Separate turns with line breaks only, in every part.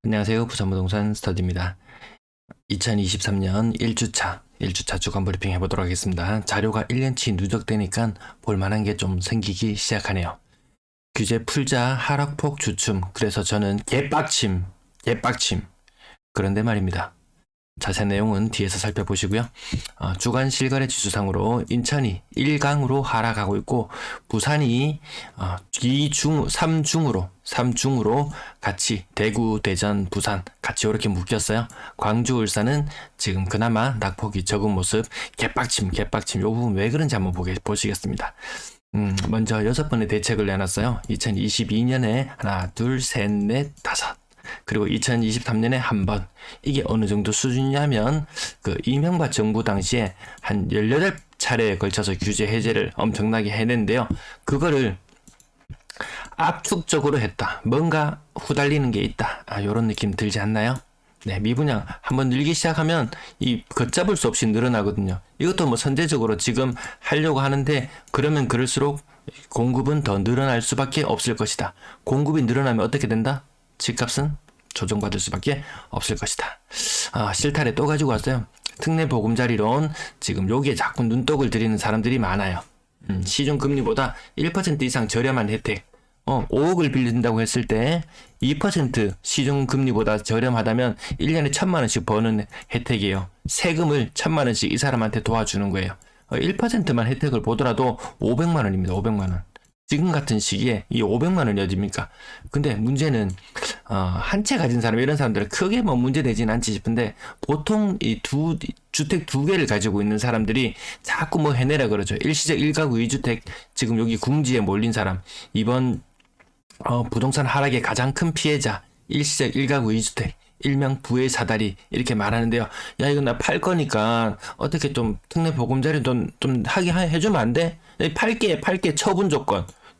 안녕하세요. 부산부동산 스터디입니다. 2023년 1주차 주간 브리핑 해보도록 하겠습니다. 자료가 1년치 누적되니까 볼만한 게 좀 생기기 시작하네요. 규제 풀자 하락폭 주춤. 그래서 저는 개빡침. 그런데 말입니다. 자세한 내용은 뒤에서 살펴보시고요. 주간 실거래 지수상으로 인천이 1강으로 하락하고 있고 부산이 3중으로 같이 대구, 대전, 부산 같이 이렇게 묶였어요. 광주, 울산은 지금 그나마 낙폭이 적은 모습. 개빡침. 요 부분 왜 그런지 한번 보시겠습니다. 먼저 6번의 대책을 내놨어요. 2022년에 하나, 둘, 셋, 넷, 다섯. 그리고 2023년에 한 번. 이게 어느 정도 수준이냐면 이명박 정부 당시에 한 18차례에 걸쳐서 규제 해제를 엄청나게 해냈는데요. 그거를 압축적으로 했다. 뭔가 후달리는 게 있다. 요런 느낌 들지 않나요? 네, 미분양 한번 늘기 시작하면 이 걷잡을 수 없이 늘어나거든요. 이것도 뭐 선제적으로 지금 하려고 하는데 그러면 그럴수록 공급은 더 늘어날 수밖에 없을 것이다. 공급이 늘어나면 어떻게 된다? 집값은 조정받을 수밖에 없을 것이다. 실타래 또 가지고 왔어요. 특례 보금자리론. 지금 여기에 자꾸 눈독을 들이는 사람들이 많아요. 시중금리보다 1% 이상 저렴한 혜택. 5억을 빌린다고 했을 때 2% 시중금리보다 저렴하다면 1년에 1,000만원씩 버는 혜택이에요. 세금을 1,000만원씩 이 사람한테 도와주는 거예요. 1%만 혜택을 보더라도 500만원입니다. 500만원. 지금 같은 시기에 이 500만원이 어딥니까? 근데 문제는 한 채 가진 사람, 이런 사람들은 크게 뭐 문제되진 않지 싶은데 보통 이 주택 두 개를 가지고 있는 사람들이 자꾸 뭐 해내라 그러죠. 일시적 1가구 2주택. 지금 여기 궁지에 몰린 사람, 이번 부동산 하락의 가장 큰 피해자, 일시적 1가구 2주택, 일명 부의 사다리, 이렇게 말하는데요. 야, 이거 나 팔 거니까 어떻게 좀 특례 보금자리 좀 하게 해주면 안 돼? 팔게.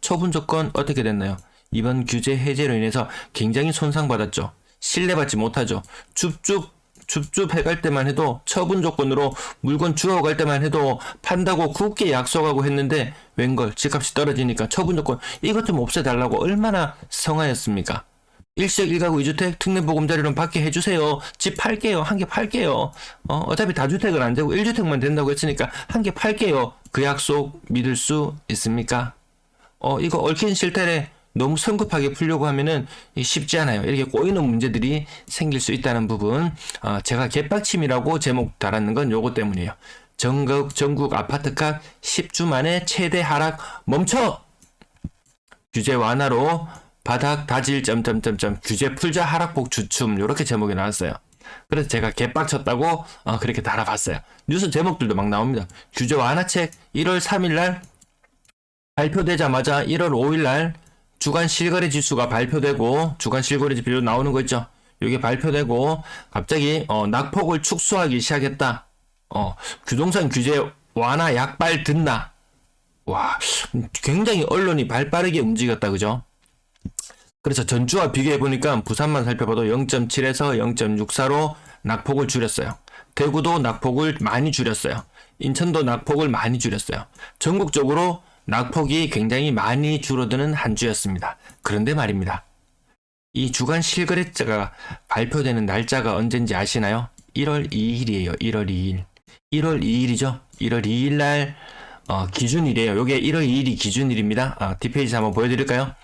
처분 조건 어떻게 됐나요? 이번 규제 해제로 인해서 굉장히 손상받았죠. 신뢰받지 못하죠. 줍줍 해갈 때만 해도, 처분 조건으로 물건 주워갈 때만 해도 판다고 굳게 약속하고 했는데 웬걸 집값이 떨어지니까 처분 조건 이것 좀 없애달라고 얼마나 성하였습니까? 일시적 1가구 2주택 특례보금자리론 받게 해주세요. 집 팔게요. 한 개 팔게요. 어차피 다주택은 안 되고 1주택만 된다고 했으니까 한 개 팔게요. 그 약속 믿을 수 있습니까? 이거 얽힌 실태래 너무 성급하게 풀려고 하면은 쉽지 않아요. 이렇게 꼬이는 문제들이 생길 수 있다는 부분. 제가 개빡침이라고 제목 달았는 건 요거 때문이에요. 전국 아파트값 10주 만에 최대 하락 멈춰! 규제 완화로 바닥 다질 규제 풀자 하락폭 주춤, 요렇게 제목이 나왔어요. 그래서 제가 개빡쳤다고 그렇게 달아봤어요. 뉴스 제목들도 막 나옵니다. 규제 완화책 1월 3일날 발표되자마자 1월 5일날 주간 실거래 지수가 발표되고, 주간 실거래 지수 나오는 거 있죠. 이게 발표되고 갑자기 낙폭을 축소하기 시작했다. 부동산 규제 완화 약발 듣나. 와, 굉장히 언론이 발빠르게 움직였다, 그죠? 그래서 전주와 비교해보니까 부산만 살펴봐도 0.7에서 0.64로 낙폭을 줄였어요. 대구도 낙폭을 많이 줄였어요. 인천도 낙폭을 많이 줄였어요. 전국적으로 낙폭이 굉장히 많이 줄어드는 한 주였습니다. 그런데 말입니다. 이 주간 실거래자가 발표되는 날짜가 언젠지 아시나요? 1월 2일이에요. 1월 2일. 1월 2일이죠. 1월 2일 날 기준일이에요. 요게 1월 2일이 기준일입니다. 뒷페이지 한번 보여드릴까요?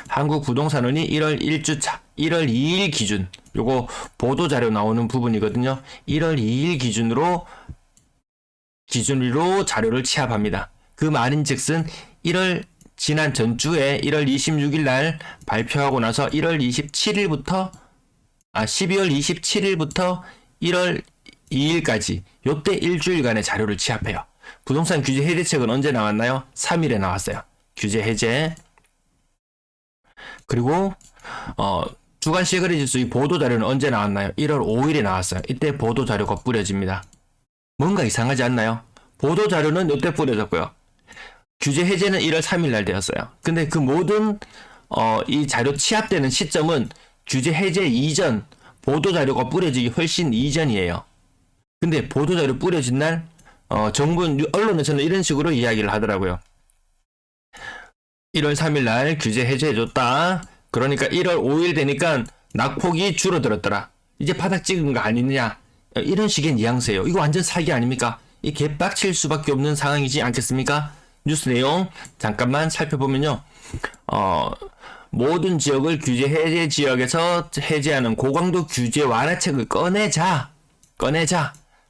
한국부동산원이 1월 1주차 1월 2일 기준, 요거 보도자료 나오는 부분이거든요. 1월 2일 기준으로 자료를 취합합니다. 그 말인즉슨 지난 전주에 1월 26일 날 발표하고 나서 12월 27일부터 1월 2일까지 요때 일주일간의 자료를 취합해요. 부동산 규제 해제책은 언제 나왔나요? 3일에 나왔어요. 규제 해제. 그리고 주간 실거래 지수 이 보도 자료는 언제 나왔나요? 1월 5일에 나왔어요. 이때 보도 자료가 뿌려집니다. 뭔가 이상하지 않나요? 보도 자료는 이때 뿌려졌고요. 규제 해제는 1월 3일 날 되었어요. 근데 그 모든 이 자료 취합되는 시점은 규제 해제 이전, 보도 자료가 뿌려지기 훨씬 이전이에요. 근데 보도 자료 뿌려진 날 정부 언론에서는 이런 식으로 이야기를 하더라고요. 1월 3일 날 규제 해제해줬다. 그러니까 1월 5일 되니까 낙폭이 줄어들었더라. 이제 바닥 찍은 거 아니냐. 이런 식의 뉘앙스예요. 이거 완전 사기 아닙니까? 이 개빡칠 수밖에 없는 상황이지 않겠습니까? 뉴스 내용 잠깐만 살펴보면요. 모든 지역을 규제 해제 지역에서 해제하는 고강도 규제 완화책을 꺼내자.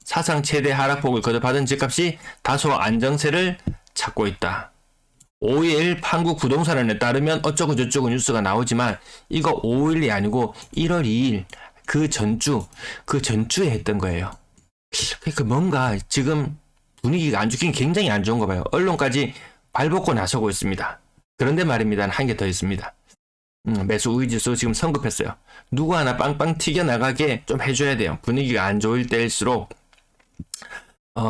사상 최대 하락폭을 거듭받은 집값이 다소 안정세를 찾고 있다. 5일 한국 부동산원에 따르면 어쩌고 저쩌고 뉴스가 나오지만 이거 5일이 아니고 1월 2일 그 전주에 했던 거예요. 그러니까 뭔가 지금 분위기가 안 좋긴 굉장히 안 좋은 거 봐요. 언론까지 발벗고 나서고 있습니다. 그런데 말입니다. 한 개 더 있습니다. 매수 우위지수 지금 성급했어요. 누구 하나 빵빵 튀겨나가게 좀 해줘야 돼요. 분위기가 안 좋을 때일수록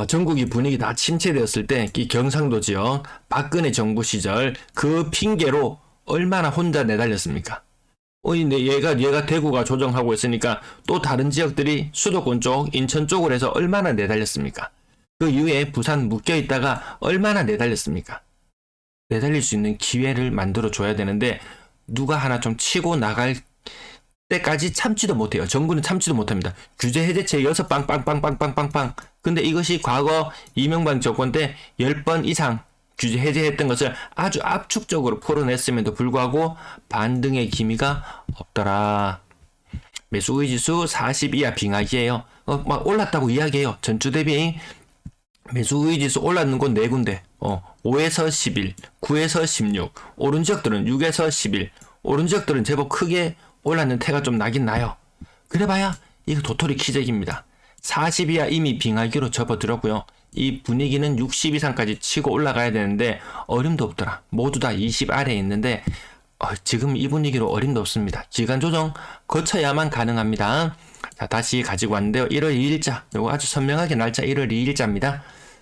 전국이 분위기 다 침체되었을 때 이 경상도 지역 박근혜 정부 시절 그 핑계로 얼마나 혼자 내달렸습니까? 얘가 대구가 조정하고 있으니까 또 다른 지역들이 수도권 쪽, 인천 쪽으로 해서 얼마나 내달렸습니까? 그 이후에 부산 묶여있다가 얼마나 내달렸습니까? 내달릴 수 있는 기회를 만들어 줘야 되는데 누가 하나 좀 치고 나갈 때까지 참지도 못해요. 정부는 참지도 못합니다. 규제 해제책 6방 빵빵빵빵빵빵. 근데 이것이 과거 이명박 정권 때 10번 이상 규제 해제했던 것을 아주 압축적으로 풀어냈음에도 불구하고 반등의 기미가 없더라. 매수 우위지수 40 이하 빙하기예요. 막 올랐다고 이야기해요. 전주 대비 매수 우위지수 올랐는 곳 4군데. 5에서 11, 9에서 16, 오른 지역들은 6에서 11, 오른 지역들은 제법 크게 올랐는 태가 좀 나긴 나요. 그래봐야 이거 도토리 키재기입니다. 40 이하 이미 빙하기로 접어들었고요. 이 분위기는 60 이상까지 치고 올라가야 되는데 어림도 없더라. 모두 다 20 아래에 있는데 지금 이 분위기로 어림도 없습니다. 기간 조정 거쳐야만 가능합니다. 자, 다시 가지고 왔는데요. 1월 2일자. 이거 아주 선명하게 날짜 1월 2일자입니다.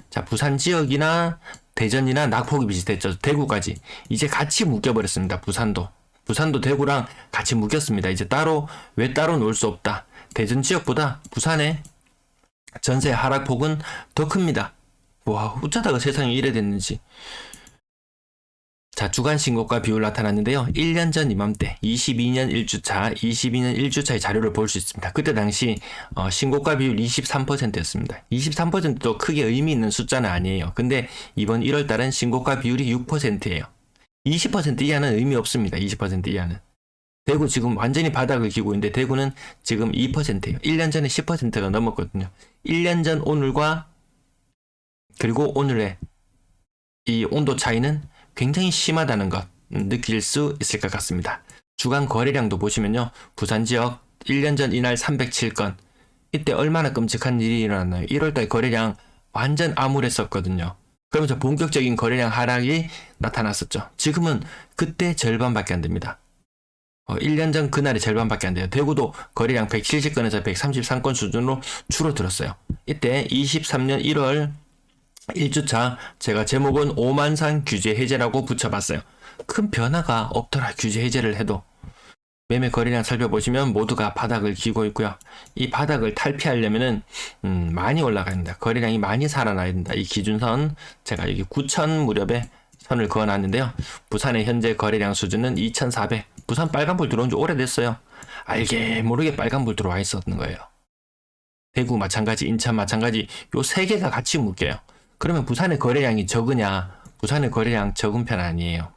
자, 부산 지역이나 대전이나 낙폭이 비슷했죠. 대구까지. 이제 같이 묶여버렸습니다. 부산도 대구랑 같이 묶였습니다. 이제 왜 따로 놓을 수 없다. 대전 지역보다 부산의 전세 하락폭은 더 큽니다. 와, 어쩌다가 세상이 이래 됐는지. 자, 주간 신고가 비율 나타났는데요. 1년 전 이맘때 22년 1주차의 자료를 볼 수 있습니다. 그때 당시 신고가 비율 23%였습니다. 23%도 크게 의미 있는 숫자는 아니에요. 근데 이번 1월달은 신고가 비율이 6%예요. 20% 이하는 의미 없습니다. 20% 이하는. 대구 지금 완전히 바닥을 기고 있는데 대구는 지금 2%예요. 1년 전에 10%가 넘었거든요. 1년 전 오늘과 그리고 오늘의 이 온도 차이는 굉장히 심하다는 것 느낄 수 있을 것 같습니다. 주간 거래량도 보시면요. 부산 지역 1년 전 이날 307건. 이때 얼마나 끔찍한 일이 일어났나요? 1월달 거래량 완전 암울했었거든요. 그러면서 본격적인 거래량 하락이 나타났었죠. 지금은 그때 절반밖에 안 됩니다. 1년 전 그날의 절반밖에 안 돼요. 대구도 거래량 170건에서 133건 수준으로 줄어들었어요. 이때 23년 1월 1주차 제가 제목은 오만산 규제 해제라고 붙여봤어요. 큰 변화가 없더라. 규제 해제를 해도. 매매 거래량 살펴보시면 모두가 바닥을 기고 있고요. 이 바닥을 탈피하려면은 많이 올라가야 된다. 거래량이 많이 살아나야 된다. 이 기준선 제가 여기 9,000 무렵에 선을 그어놨는데요. 부산의 현재 거래량 수준은 2,400. 부산 빨간불 들어온 지 오래됐어요. 알게 모르게 빨간불 들어와 있었던 거예요. 대구 마찬가지, 인천 마찬가지 요 세 개가 같이 묶여요. 그러면 부산의 거래량이 적으냐? 부산의 거래량 적은 편 아니에요.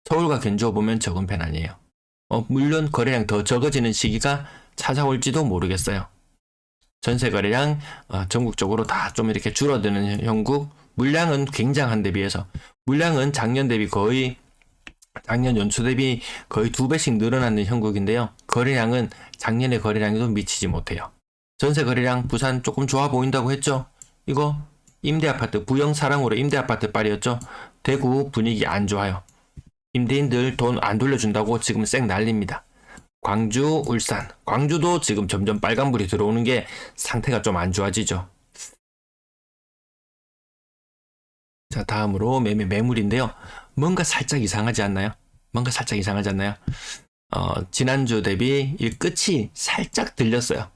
서울과 견주어 보면 적은 편 아니에요. 물론 거래량 더 적어지는 시기가 찾아올지도 모르겠어요. 전세 거래량 전국적으로 다 좀 이렇게 줄어드는 형국. 물량은 굉장한데 비해서 물량은 작년 연초 대비 거의 2배씩 늘어나는 형국인데요. 거래량은 작년의 거래량에도 미치지 못해요. 전세 거래량 부산 조금 좋아 보인다고 했죠. 이거 임대아파트 부영 사랑으로 임대아파트 빨이었죠. 대구 분위기 안 좋아요. 임대인들 돈 안 돌려준다고 지금 쌩 난립니다. 광주, 울산, 광주도 지금 점점 빨간불이 들어오는 게 상태가 좀 안 좋아지죠. 자, 다음으로 매물인데요. 뭔가 살짝 이상하지 않나요? 지난주 대비 이 끝이 살짝 들렸어요.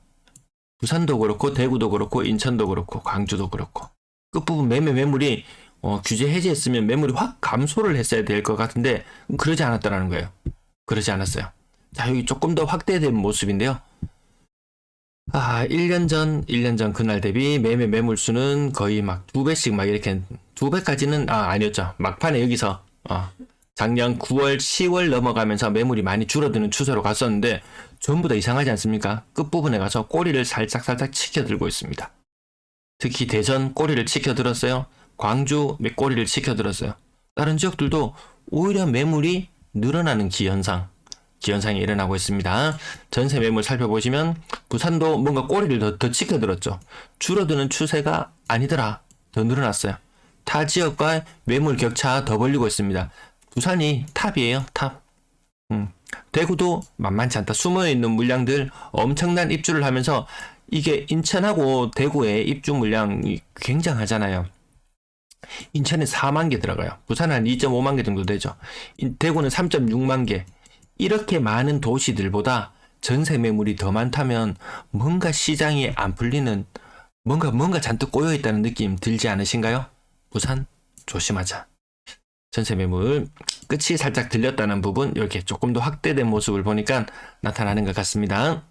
부산도 그렇고 대구도 그렇고 인천도 그렇고 광주도 그렇고 끝부분 매물이 규제 해제했으면 매물이 확 감소를 했어야 될 것 같은데 그러지 않았다라는 거예요. 그러지 않았어요. 자, 여기 조금 더 확대된 모습인데요. 1년 전 그날 대비 매물수는 거의 막 2배씩 막 이렇게 2배까지는 아니었죠. 막판에 여기서 작년 9월, 10월 넘어가면서 매물이 많이 줄어드는 추세로 갔었는데 전부 다 이상하지 않습니까? 끝부분에 가서 꼬리를 살짝 치켜들고 있습니다. 특히 대전 꼬리를 치켜들었어요. 광주 꼬리를 치켜들었어요. 다른 지역들도 오히려 매물이 늘어나는 기현상이 일어나고 있습니다. 전세 매물 살펴보시면 부산도 뭔가 꼬리를 더 치켜들었죠. 줄어드는 추세가 아니더라. 더 늘어났어요. 타 지역과 매물 격차 더 벌리고 있습니다. 부산이 탑이에요. 탑. 대구도 만만치 않다. 숨어있는 물량들 엄청난 입주를 하면서 이게 인천하고 대구의 입주 물량이 굉장하잖아요. 인천에 4만 개 들어가요. 부산은 한 2.5만 개 정도 되죠. 대구는 3.6만 개. 이렇게 많은 도시들보다 전세 매물이 더 많다면 뭔가 시장이 안 풀리는 뭔가 잔뜩 꼬여있다는 느낌 들지 않으신가요? 부산 조심하자. 전세 매물 끝이 살짝 들렸다는 부분 이렇게 조금 더 확대된 모습을 보니까 나타나는 것 같습니다.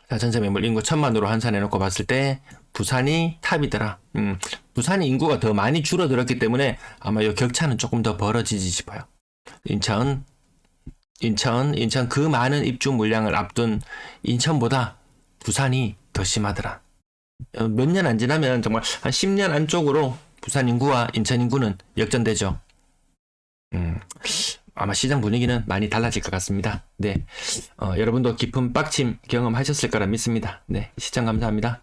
자, 전세 매물 인구 1000만으로 환산해놓고 봤을 때 부산이 탑이더라. 부산이 인구가 더 많이 줄어들었기 때문에 아마 이 격차는 조금 더 벌어지지 싶어요. 인천 그 많은 입주 물량을 앞둔 인천보다 부산이 더 심하더라. 몇 년 안 지나면 정말 한 10년 안쪽으로 부산 인구와 인천 인구는 역전되죠. 아마 시장 분위기는 많이 달라질 것 같습니다. 네, 여러분도 깊은 빡침 경험하셨을 거라 믿습니다. 네, 시청 감사합니다.